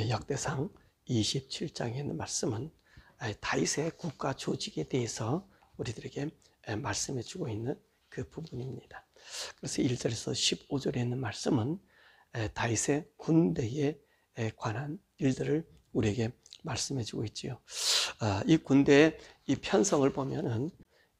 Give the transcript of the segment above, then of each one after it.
역대상 27장에 있는 말씀은 다윗의 국가 조직에 대해서 우리들에게 말씀해 주고 있는 그 부분입니다. 그래서 1절에서 15절에 있는 말씀은 다윗의 군대에 관한 일들을 우리에게 말씀해 주고 있지요. 이 군대의 이 편성을 보면은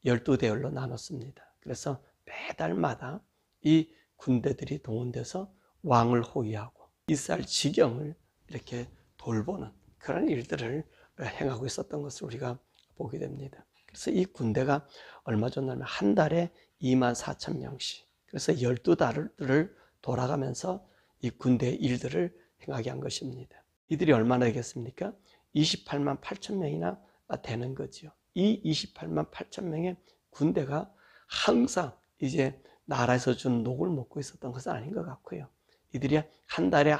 12대열로 나눴습니다. 그래서 매달마다 이 군대들이 동원돼서 왕을 호위하고 이스라엘 지경을 이렇게 돌보는 그런 일들을 행하고 있었던 것을 우리가 보게 됩니다. 그래서 이 군대가 얼마 전에 한 달에 24,000명씩, 그래서 12달을 돌아가면서 이 군대의 일들을 행하게 한 것입니다. 이들이 얼마나 되겠습니까? 28만 8천 명이나 되는 거죠. 이 28만 8천 명의 군대가 항상 이제 나라에서 준 녹을 먹고 있었던 것은 아닌 것 같고요. 이들이 한 달에,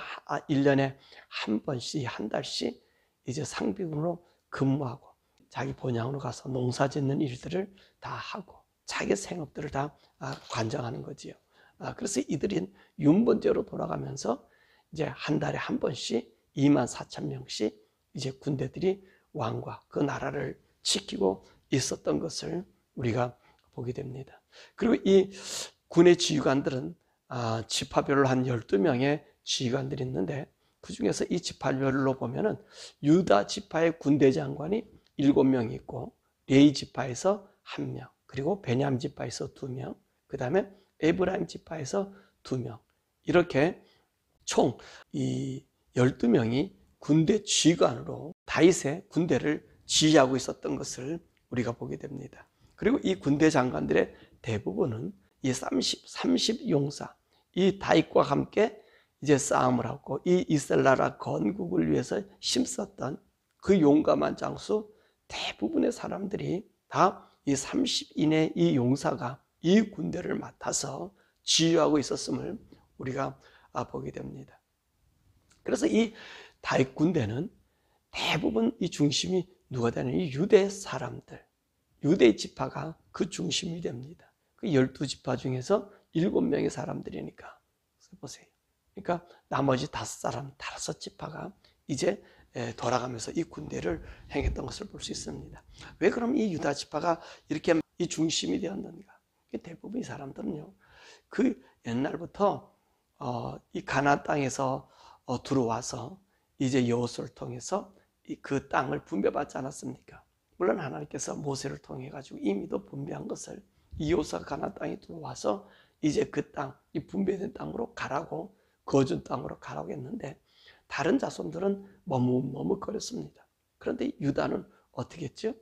1년에 한 번씩, 한 달씩 이제 상비군으로 근무하고 자기 본향으로 가서 농사 짓는 일들을 다 하고 자기 생업들을 다 관장하는 거지요. 그래서 이들이 윤번제로 돌아가면서 이제 한 달에 한 번씩 24,000명씩 이제 군대들이 왕과 그 나라를 지키고 있었던 것을 우리가 보게 됩니다. 그리고 이 군의 지휘관들은 지파별로 한 12명의 지휘관들이 있는데 그 중에서 이 지파별로 보면은 유다 지파의 군대 장관이 7명이 있고 레위 지파에서 1명, 그리고 베냐민 지파에서 2명, 그 다음에 에브라임 지파에서 2명, 이렇게 총 이 12명이 군대 지휘관으로 다윗의 군대를 지휘하고 있었던 것을 우리가 보게 됩니다. 그리고 이 군대 장관들의 대부분은 이 30 용사, 이 다윗과 함께 이제 싸움을 하고 이 이스라엘 나라 건국을 위해서 힘썼던 그 용감한 장수 대부분의 사람들이 다 이 30인의 이 용사가 이 군대를 맡아서 지휘하고 있었음을 우리가 보게 됩니다. 그래서 이 다윗 군대는 대부분 이 중심이 누가 되는 이 유대 사람들, 유대 지파가 그 중심이 됩니다. 그 12지파 중에서 7명의 사람들이니까 보세요. 그러니까 나머지 5지파가 이제 돌아가면서 이 군대를 행했던 것을 볼 수 있습니다. 왜 그럼 이 유다 지파가 이렇게 이 중심이 되었는가? 대부분 이 사람들은요, 그 옛날부터 이 가나안 땅에서 들어와서 이제 여호수아를 통해서 그 땅을 분배받지 않았습니까? 물론 하나님께서 모세를 통해 가지고 이미도 분배한 것을 이 여호수아가 가나안 땅에 들어와서 이제 그 땅, 이 분배된 땅으로 가라고, 거준 땅으로 가라고 했는데 다른 자손들은 머뭇거렸습니다. 그런데 유다는 어떻게 했죠?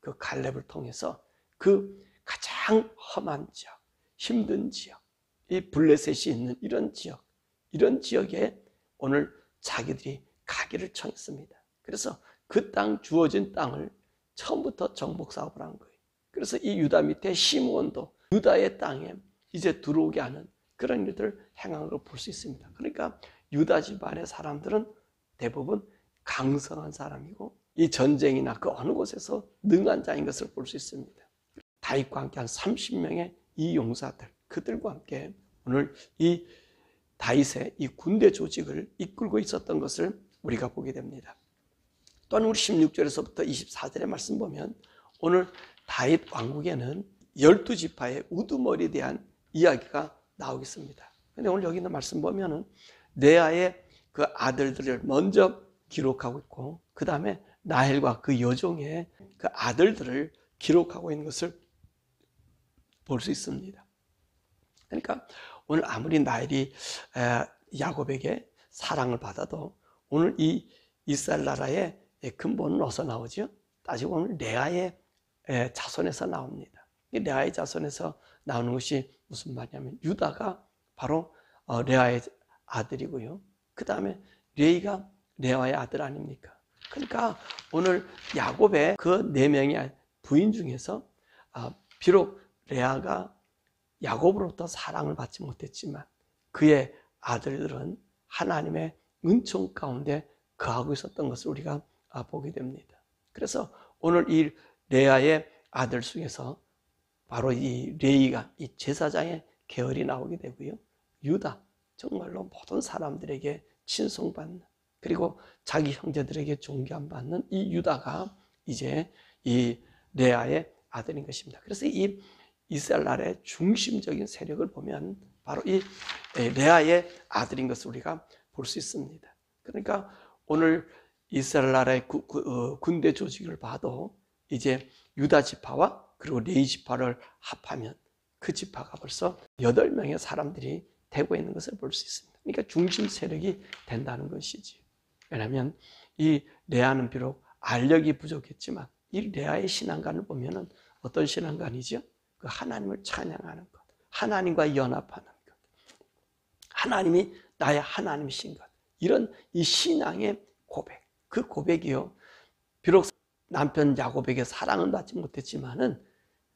그 갈렙을 통해서 그 가장 험한 지역, 힘든 지역, 이 블레셋이 있는 이런 지역에 오늘 자기들이 가기를 청했습니다. 그래서 그 땅, 주어진 땅을 처음부터 정복 사업을 한 거예요. 그래서 이 유다 밑에 시므온도 유다의 땅에 이제 들어오게 하는 그런 일들을 행한 걸 볼 수 있습니다. 그러니까 유다 집안의 사람들은 대부분 강성한 사람이고 이 전쟁이나 그 어느 곳에서 능한 자인 것을 볼 수 있습니다. 다윗과 함께 한 30명의 이 용사들, 그들과 함께 오늘 이 다윗의 이 군대 조직을 이끌고 있었던 것을 우리가 보게 됩니다. 또한 우리 16절에서부터 24절의 말씀 보면 오늘 다윗 왕국에는 12지파의 우두머리에 대한 이야기가 나오겠습니다. 근데 오늘 여기 있는 말씀 보면은 레아의 그 아들들을 먼저 기록하고 있고 그 다음에 라헬과 그 여종의 그 아들들을 기록하고 있는 것을 볼 수 있습니다. 그러니까 오늘 아무리 라헬이 야곱에게 사랑을 받아도 오늘 이 이스라엘 나라의 근본은 어디서 나오죠? 따지고 보면 레아의 자손에서 나옵니다. 이 레아의 자손에서 나오는 것이 무슨 말이냐면 유다가 바로 레아의 아들이고요. 그 다음에 레이가 레아의 아들 아닙니까? 그러니까 오늘 야곱의 그 4명의 부인 중에서 비록 레아가 야곱으로부터 사랑을 받지 못했지만 그의 아들들은 하나님의 은총 가운데 거하고 있었던 것을 우리가 보게 됩니다. 그래서 오늘 이 레아의 아들 중에서 바로 이 레이가 이 제사장의 계열이 나오게 되고요. 유다, 정말로 모든 사람들에게 친송받는 그리고 자기 형제들에게 존경받는 이 유다가 이제 이 레아의 아들인 것입니다. 그래서 이 이스라엘 나라의 중심적인 세력을 보면 바로 이 레아의 아들인 것을 우리가 볼 수 있습니다. 그러니까 오늘 이스라엘 나라의 군대 조직을 봐도 이제 유다 지파와 그리고 레위 지파를 합하면 그 지파가 벌써 8명의 사람들이 되고 있는 것을 볼 수 있습니다. 그러니까 중심 세력이 된다는 것이지. 왜냐하면 이 레아는 비록 알력이 부족했지만 이 레아의 신앙관을 보면은 어떤 신앙관이죠? 그 하나님을 찬양하는 것, 하나님과 연합하는 것, 하나님이 나의 하나님이신 것, 이런 이 신앙의 고백, 그 고백이요. 비록 남편 야곱에게 사랑은 받지 못했지만은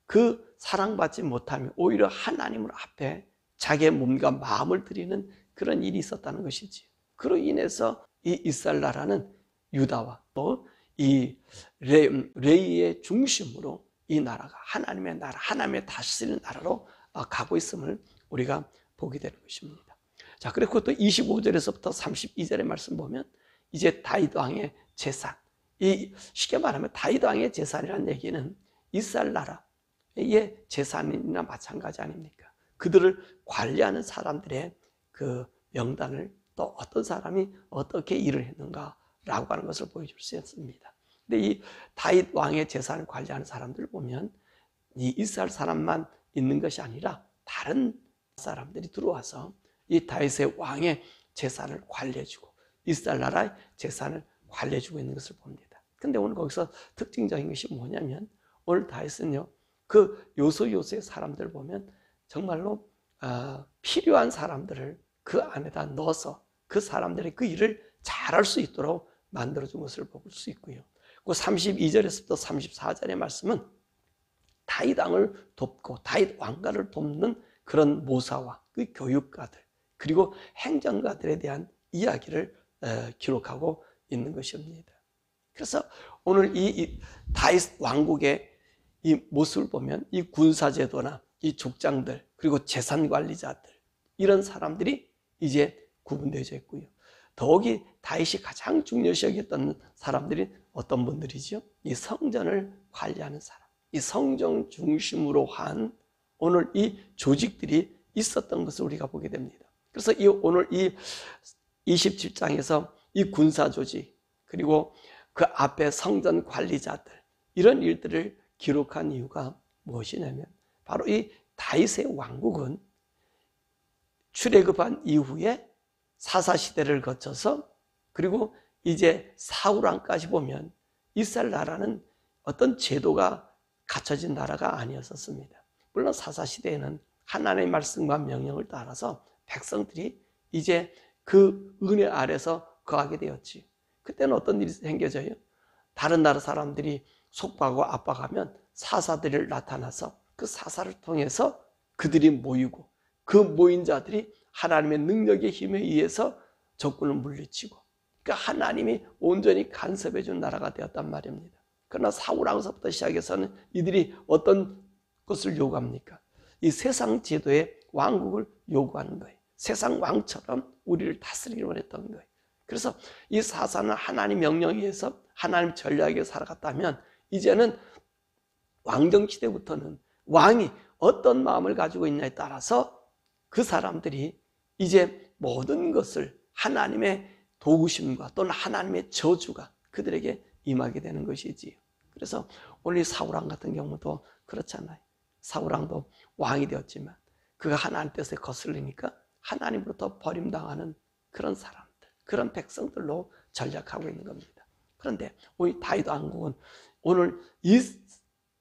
그 사랑받지 못하면 오히려 하나님을 앞에 자기의 몸과 마음을 드리는 그런 일이 있었다는 것이지. 그로 인해서 이 이스라엘 나라는 유다와 또 이 레위의 중심으로 이 나라가 하나님의 나라, 하나님의 다스리는 나라로 가고 있음을 우리가 보게 되는 것입니다. 자, 그리고 또 25절에서부터 32절의 말씀 보면 이제 다윗 왕의 재산, 이 쉽게 말하면 다윗 왕의 재산이라는 얘기는 이스라엘 나라의 재산이나 마찬가지 아닙니까? 그들을 관리하는 사람들의 그 명단을 또 어떤 사람이 어떻게 일을 했는가라고 하는 것을 보여줄 수 있습니다. 근데 이 다윗 왕의 재산을 관리하는 사람들을 보면 이 이스라엘 사람만 있는 것이 아니라 다른 사람들이 들어와서 이 다윗의 왕의 재산을 관리해주고 이스라엘 나라의 재산을 관리해주고 있는 것을 봅니다. 근데 오늘 거기서 특징적인 것이 뭐냐면 오늘 다윗은요, 그 요소요소의 사람들을 보면 정말로 필요한 사람들을 그 안에다 넣어서 그 사람들이 그 일을 잘할 수 있도록 만들어준 것을 볼 수 있고요. 그 32절에서부터 34절의 말씀은 다윗 왕을 돕고 다윗 왕가를 돕는 그런 모사와 그 교육가들 그리고 행정가들에 대한 이야기를 기록하고 있는 것입니다. 그래서 오늘 이 다윗 왕국의 이 모습을 보면 이 군사제도나 이 족장들 그리고 재산관리자들 이런 사람들이 이제 구분되어져 있고요. 더욱이 다윗이 가장 중요시 여겼던 사람들이 어떤 분들이죠? 이 성전을 관리하는 사람, 이 성전 중심으로 한 오늘 이 조직들이 있었던 것을 우리가 보게 됩니다. 그래서 오늘 이 27장에서 이 군사 조직 그리고 그 앞에 성전 관리자들 이런 일들을 기록한 이유가 무엇이냐면 바로 이 다윗의 왕국은 출애굽한 이후에 사사시대를 거쳐서 그리고 이제 사울왕까지 보면 이스라엘 나라는 어떤 제도가 갖춰진 나라가 아니었었습니다. 물론 사사시대에는 하나님의 말씀과 명령을 따라서 백성들이 이제 그 은혜 아래서 거하게 되었지. 그때는 어떤 일이 생겨져요? 다른 나라 사람들이 속박하고 압박하면 사사들이 나타나서 그 사사를 통해서 그들이 모이고 그 모인 자들이 하나님의 능력의 힘에 의해서 적군을 물리치고 그러니까 하나님이 온전히 간섭해 준 나라가 되었단 말입니다. 그러나 사울왕서부터 시작해서는 이들이 어떤 것을 요구합니까? 이 세상 제도의 왕국을 요구하는 거예요. 세상 왕처럼 우리를 다스리기를 원했던 거예요. 그래서 이 사사는 하나님 명령에 의해서 하나님 전략에 살아갔다면 이제는 왕정시대부터는 왕이 어떤 마음을 가지고 있냐에 따라서 그 사람들이 이제 모든 것을 하나님의 도우심과 또는 하나님의 저주가 그들에게 임하게 되는 것이지요. 그래서 오늘 사울왕 같은 경우도 그렇잖아요. 사울왕도 왕이 되었지만 그가 하나님 뜻에 거슬리니까 하나님으로부터 버림당하는 그런 사람들, 그런 백성들로 전략하고 있는 겁니다. 그런데 우리 다윗 왕국은 오늘 이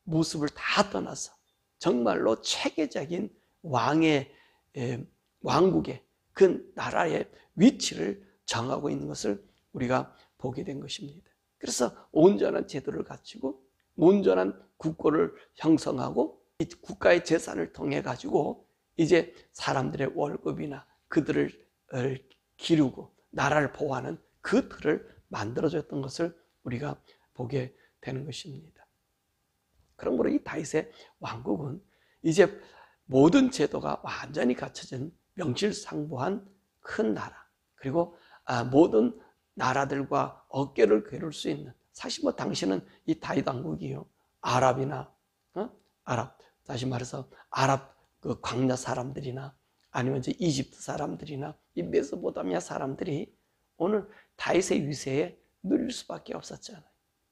모습을 다 떠나서 정말로 체계적인 왕의 왕국의 그 나라의 위치를 정하고 있는 것을 우리가 보게 된 것입니다. 그래서 온전한 제도를 갖추고 온전한 국고를 형성하고 이 국가의 재산을 통해 가지고 이제 사람들의 월급이나 그들을 기르고 나라를 보호하는 그 틀을 만들어줬던 것을 우리가 보게 되는 것입니다. 그러므로 이 다윗의 왕국은 이제 모든 제도가 완전히 갖춰진 명실상부한 큰 나라 그리고 모든 나라들과 어깨를 겨룰 수 있는, 사실 뭐 당시는 이 다윗 왕국이요, 아랍이나 아랍, 다시 말해서 아랍 그 광야 사람들이나 아니면 이제 이집트 사람들이나 이 메소포타미아 사람들이 오늘 다윗의 위세에 누릴 수밖에 없었잖아요.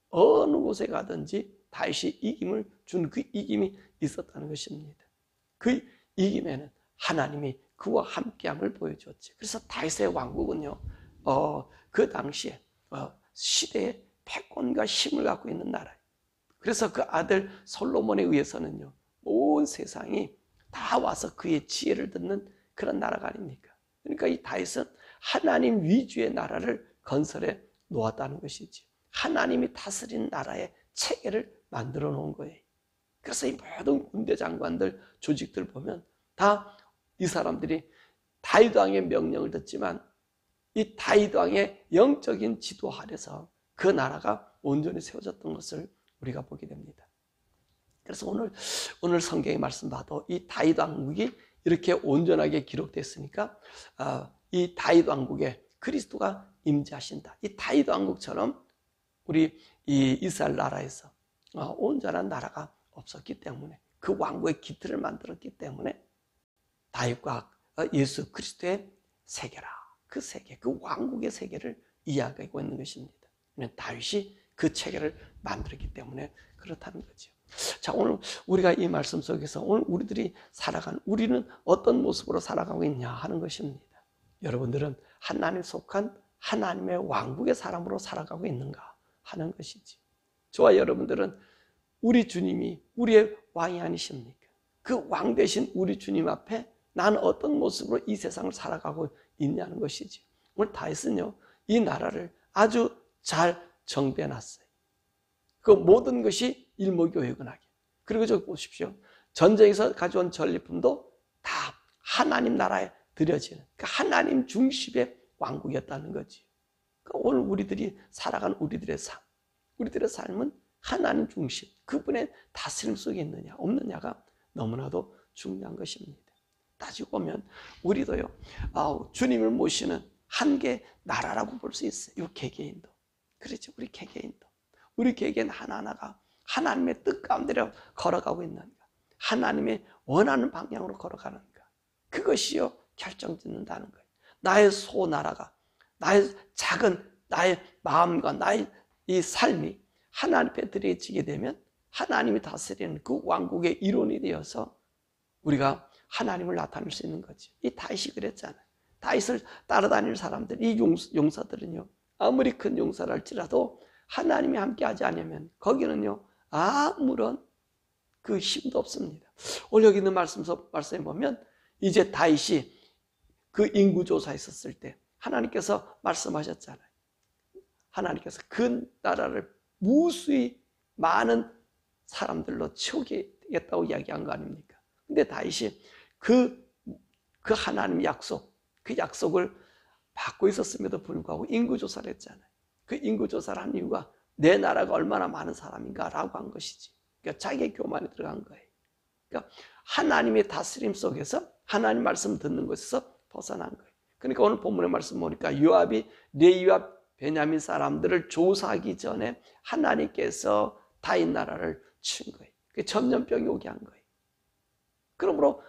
어느 곳에 가든지 다윗이 이김을 준 그 이김이 있었다는 것입니다. 그 이김에는 하나님이 그와 함께함을 보여주었지. 그래서 다윗의 왕국은요, 그 당시에 시대의 패권과 힘을 갖고 있는 나라예요. 그래서 그 아들 솔로몬에 의해서는요, 온 세상이 다 와서 그의 지혜를 듣는 그런 나라가 아닙니까? 그러니까 이 다윗은 하나님 위주의 나라를 건설해 놓았다는 것이지. 하나님이 다스린 나라의 체계를 만들어 놓은 거예요. 그래서 이 모든 군대 장관들, 조직들 보면 다 이 사람들이 다윗 왕의 명령을 듣지만 이 다윗 왕의 영적인 지도 아래서 그 나라가 온전히 세워졌던 것을 우리가 보게 됩니다. 그래서 오늘 성경의 말씀 봐도 이 다윗 왕국이 이렇게 온전하게 기록됐으니까 이 다윗 왕국에 그리스도가 임재하신다. 이 다윗 왕국처럼 우리 이 이스라엘 나라에서 온전한 나라가 없었기 때문에, 그 왕국의 기틀을 만들었기 때문에 다윗과 예수 그리스도의 세계라, 그 세계, 그 왕국의 세계를 이야기하고 있는 것입니다. 다윗이 그 체계를 만들었기 때문에 그렇다는 거죠. 자, 오늘 우리가 이 말씀 속에서 오늘 우리들이 우리는 어떤 모습으로 살아가고 있냐 하는 것입니다. 여러분들은 하나님 속한 하나님의 왕국의 사람으로 살아가고 있는가 하는 것이지. 저와 여러분들은 우리 주님이 우리의 왕이 아니십니까? 그 왕 되신 우리 주님 앞에 나는 어떤 모습으로 이 세상을 살아가고 있냐는 것이지. 오늘 다윗은요, 이 나라를 아주 잘 정비해 놨어요. 그 모든 것이 일목요연하게. 그리고 저기 보십시오. 전쟁에서 가져온 전리품도 다 하나님 나라에 드려지는, 그러니까 하나님 중심의 왕국이었다는 거지. 그러니까 오늘 우리들이 살아가는 우리들의 삶은 하나님 중심, 그분의 다스림 속에 있느냐 없느냐가 너무나도 중요한 것입니다. 따지고 보면 우리도요, 주님을 모시는 한 개 나라라고 볼 수 있어요. 이 개개인도. 그렇죠. 우리 개개인 하나하나가 하나님의 뜻 가운데로 걸어가고 있는가, 하나님의 원하는 방향으로 걸어가는가, 그것이요 결정짓는다는 거예요. 나의 소나라가, 나의 마음과 나의 이 삶이 하나님 앞에 드려지게 되면 하나님이 다스리는 그 왕국의 일원이 되어서 우리가 하나님을 나타낼 수 있는 거죠. 이 다윗이 그랬잖아요. 다윗을 따라다닐 사람들, 이 용사들은요, 아무리 큰 용사를 할지라도 하나님이 함께하지 않으면 거기는요 아무런 그 힘도 없습니다. 오늘 여기 있는 말씀에 보면 이제 다윗이 그 인구조사 있었을 때 하나님께서 말씀하셨잖아요. 하나님께서 그 나라를 무수히 많은 사람들로 채우겠다고 이야기한 거 아닙니까? 근데 다윗이 그 하나님의 그 약속을 받고 있었음에도 불구하고 인구조사를 했잖아요. 그 인구조사를 한 이유가 내 나라가 얼마나 많은 사람인가 라고 한 것이지. 그러니까 자기의 교만에 들어간 거예요. 그러니까 하나님의 다스림 속에서 하나님 말씀 듣는 것에서 벗어난 거예요. 그러니까 오늘 본문의 말씀 보니까 요압이 레위와 베냐민 사람들을 조사하기 전에 하나님께서 다윗 나라를 친 거예요. 그 전염병이 오게 한 거예요. 그러므로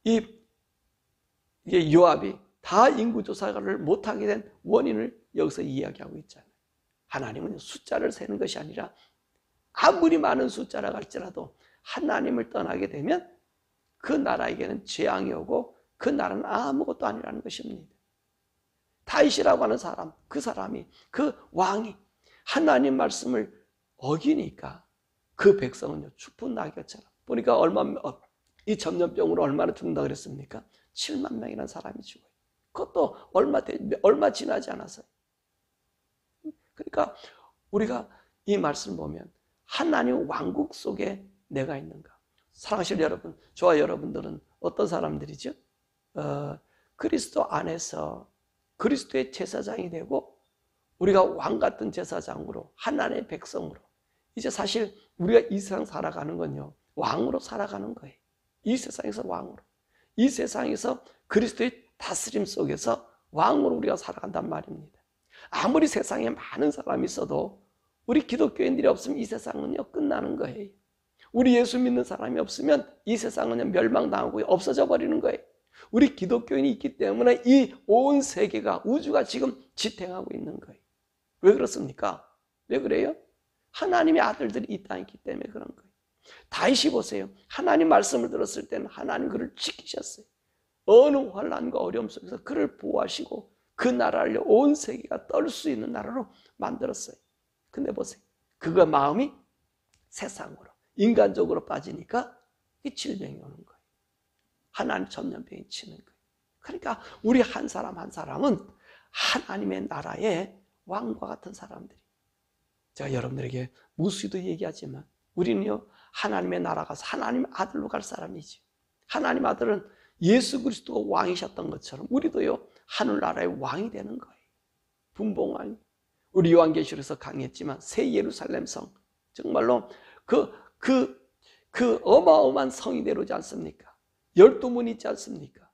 이게 요압이 다 인구조사를 못하게 된 원인을 여기서 이야기하고 있잖아요. 하나님은 숫자를 세는 것이 아니라 아무리 많은 숫자라 할지라도 하나님을 떠나게 되면 그 나라에게는 재앙이 오고 그 나라는 아무것도 아니라는 것입니다. 다윗이라고 하는 사람, 그 왕이 하나님 말씀을 어기니까 그 백성은요 추푼 낙엽처럼, 보니까 이 전염병으로 얼마나 죽는다 그랬습니까? 7만 명이라는 사람이 죽어요. 그것도 얼마 지나지 않았어요. 그러니까 우리가 이 말씀을 보면 하나님 왕국 속에 내가 있는가? 사랑하실 여러분, 저와 여러분들은 어떤 사람들이죠? 그리스도 안에서 그리스도의 제사장이 되고 우리가 왕 같은 제사장으로 하나님의 백성으로, 이제 사실 우리가 이 세상 살아가는 건요 왕으로 살아가는 거예요. 이 세상에서 왕으로, 이 세상에서 그리스도의 다스림 속에서 왕으로 우리가 살아간단 말입니다. 아무리 세상에 많은 사람이 있어도 우리 기독교인들이 없으면 이 세상은요 끝나는 거예요. 우리 예수 믿는 사람이 없으면 이 세상은 멸망당하고 없어져 버리는 거예요. 우리 기독교인이 있기 때문에 이 온 세계가, 우주가 지금 지탱하고 있는 거예요. 왜 그렇습니까? 왜 그래요? 하나님의 아들들이 이 땅에 있기 때문에 그런 거예요. 다윗이 보세요. 하나님 말씀을 들었을 때는 하나님 그를 지키셨어요. 어느 환난과 어려움 속에서 그를 보호하시고 그 나라를 온 세계가 떨 수 있는 나라로 만들었어요. 근데 보세요. 그가 마음이 세상으로, 인간적으로 빠지니까 이 질병이 오는 거예요. 하나님 전염병이 치는 거예요. 그러니까 우리 한 사람 한 사람은 하나님의 나라의 왕과 같은 사람들이. 제가 여러분들에게 무수히도 얘기하지만 우리는요 하나님의 나라 가서 하나님 아들로 갈 사람이지. 하나님 아들은 예수 그리스도가 왕이셨던 것처럼 우리도요 하늘나라의 왕이 되는 거예요. 분봉왕. 우리 요한계시록에서 강의했지만 새 예루살렘 성, 정말로 그 어마어마한 성이 내려오지 않습니까? 12문 있지 않습니까?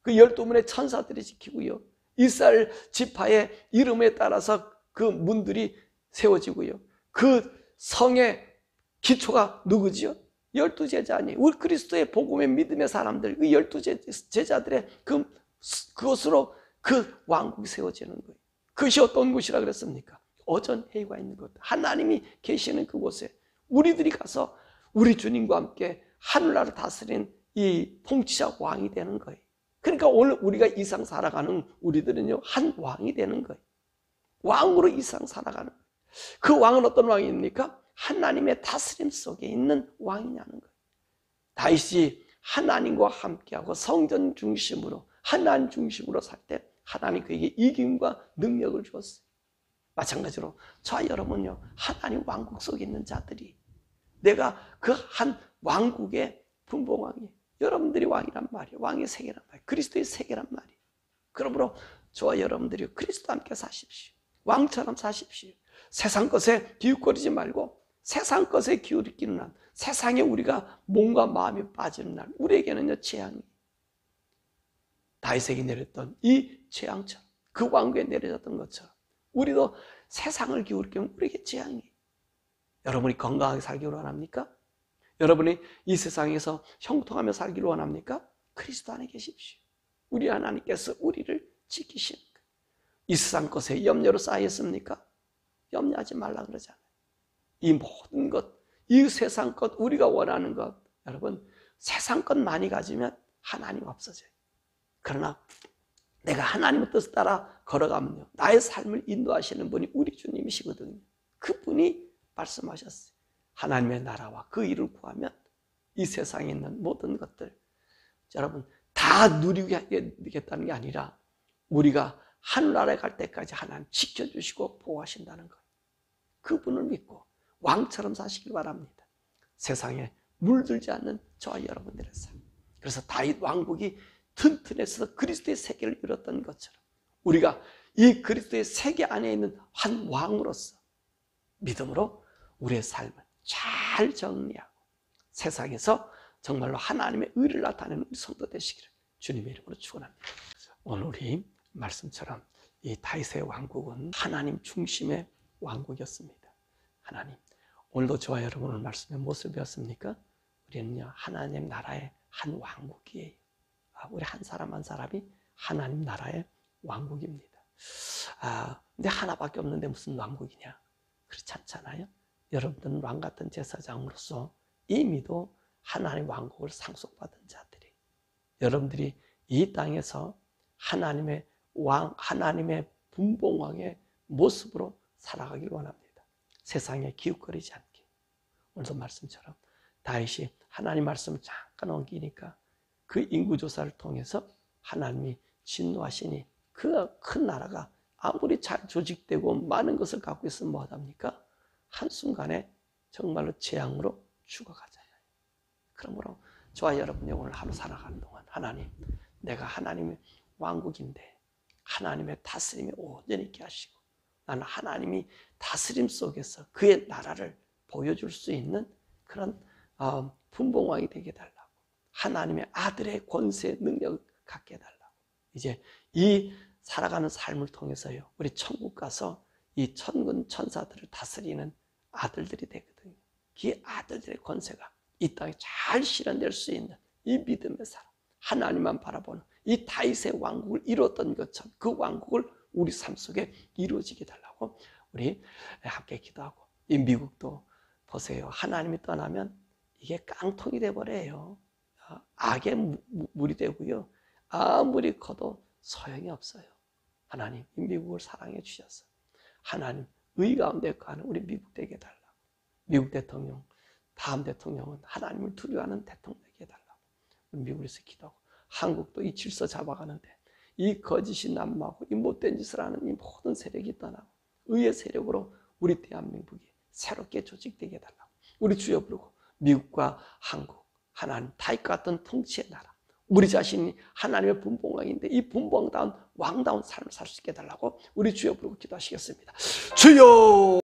그 12문의 천사들이 지키고요. 이스라엘 지파의 이름에 따라서 그 문들이 세워지고요. 그 성의 기초가 누구지요? 12제자 아니에요. 우리 그리스도의 복음의 믿음의 사람들, 그 12제자들의 그것으로 그 왕국이 세워지는 거예요. 그것이 어떤 곳이라 그랬습니까? 어전회의가 있는 것. 하나님이 계시는 그곳에 우리들이 가서 우리 주님과 함께 하늘나라를 다스린 이 통치자 왕이 되는 거예요. 그러니까 오늘 우리가 이 세상 살아가는 우리들은요 한 왕이 되는 거예요. 왕으로 이 세상 살아가는 거예요. 그 왕은 어떤 왕입니까? 하나님의 다스림 속에 있는 왕이냐는 거예요. 다윗이 하나님과 함께하고 성전 중심으로, 하나님 중심으로 살 때 하나님 그에게 이김과 능력을 주었어요. 마찬가지로 저와 여러분요 하나님 왕국 속에 있는 자들이, 내가 그 한 왕국의 분봉왕이에요. 여러분들이 왕이란 말이에요. 왕의 세계란 말이에요. 그리스도의 세계란 말이에요. 그러므로 저와 여러분들이 그리스도와 함께 사십시오. 왕처럼 사십시오. 세상 것에 기웃거리지 말고 세상 것에 기울이기는 한, 세상에 우리가 몸과 마음이 빠지는 날, 우리에게는요 재앙이, 다윗에게 내렸던 이 재앙처럼, 그 왕국에 내려졌던 것처럼 우리도 세상을 기울이면 우리에게 재앙이. 여러분이 건강하게 살기를 원합니까? 여러분이 이 세상에서 형통하며 살기를 원합니까? 그리스도 안에 계십시오. 우리 하나님께서 우리를 지키시는 거예요. 이 세상 것에 염려로 쌓였습니까? 염려하지 말라 그러잖아요. 이 모든 것, 이 세상 것, 우리가 원하는 것, 여러분 세상 것 많이 가지면 하나님 없어져요. 그러나 내가 하나님의 뜻을 따라 걸어가면요 나의 삶을 인도하시는 분이 우리 주님이시거든요. 그분이 말씀하셨어요. 하나님의 나라와 그 일을 구하면 이 세상에 있는 모든 것들, 여러분 다 누리겠다는 게 아니라 우리가 하늘나라에 갈 때까지 하나님 지켜주시고 보호하신다는 거예요. 그분을 믿고 왕처럼 사시길 바랍니다. 세상에 물들지 않는 저와 여러분들의 삶. 그래서 다윗 왕국이 튼튼해서 그리스도의 세계를 이뤘던 것처럼 우리가 이 그리스도의 세계 안에 있는 한 왕으로서 믿음으로 우리의 삶을 잘 정리하고 세상에서 정말로 하나님의 의를 나타내는 우리 성도 되시기를 주님의 이름으로 축원합니다. 오늘 우리 말씀처럼 이 다윗의 왕국은 하나님 중심의 왕국이었습니다. 하나님, 오늘도 저와 여러분의 말씀에 무엇을 배웠습니까? 우리는요 하나님 나라의 한 왕국이에요. 우리 한 사람 한 사람이 하나님 나라의 왕국입니다. 근데 하나밖에 없는데 무슨 왕국이냐? 그렇지 않잖아요. 여러분들은 왕 같은 제사장으로서 이미도 하나님 왕국을 상속받은 자들이, 여러분들이 이 땅에서 하나님의 왕, 하나님의 분봉왕의 모습으로 살아가길 원합니다. 세상에 기웃거리지 않게. 오늘도 말씀처럼 다윗이 하나님 말씀을 잠깐 옮기니까 그 인구조사를 통해서 하나님이 진노하시니 그 큰 나라가 아무리 잘 조직되고 많은 것을 갖고 있으면 뭐합니까? 한순간에 정말로 재앙으로 죽어가잖아요. 그러므로 저와 여러분이 오늘 하루 살아가는 동안 하나님, 내가 하나님의 왕국인데 하나님의 다스림이 온전히 있게 하시고 나는 하나님이 다스림 속에서 그의 나라를 보여줄 수 있는 그런 분봉왕이 되게 해달라고, 하나님의 아들의 권세 능력을 갖게 해달라고, 이제 이 살아가는 삶을 통해서요, 우리 천국 가서 이 천군 천사들을 다스리는 아들들이 되거든요. 그 아들들의 권세가 이 땅에 잘 실현될 수 있는 이 믿음의 사람, 하나님만 바라보는 이 다윗의 왕국을 이루었던 것처럼 그 왕국을 우리 삶 속에 이루어지게 달라고 우리 함께 기도하고, 이 미국도 보세요. 하나님이 떠나면 이게 깡통이 돼버려요. 악의 물이 되고요. 아무리 커도 소용이 없어요. 하나님 이 미국을 사랑해 주셔서 하나님 의 가운데 가는 우리 미국 되게 해달라고, 미국 대통령, 다음 대통령은 하나님을 두려워하는 대통령 되게 해달라고 우리 미국에서 기도하고, 한국도 이 질서 잡아가는데 이 거짓이 난무하고 이 못된 짓을 하는 이 모든 세력이 떠나고 의의 세력으로 우리 대한민국이 새롭게 조직되게 해달라고 우리 주여 부르고, 미국과 한국 하나님 다윗 같은 통치의 나라, 우리 자신이 하나님의 분봉왕인데 이 분봉다운 왕다운 삶을 살 수 있게 해달라고 우리 주여 부르고 기도하시겠습니다. 주여!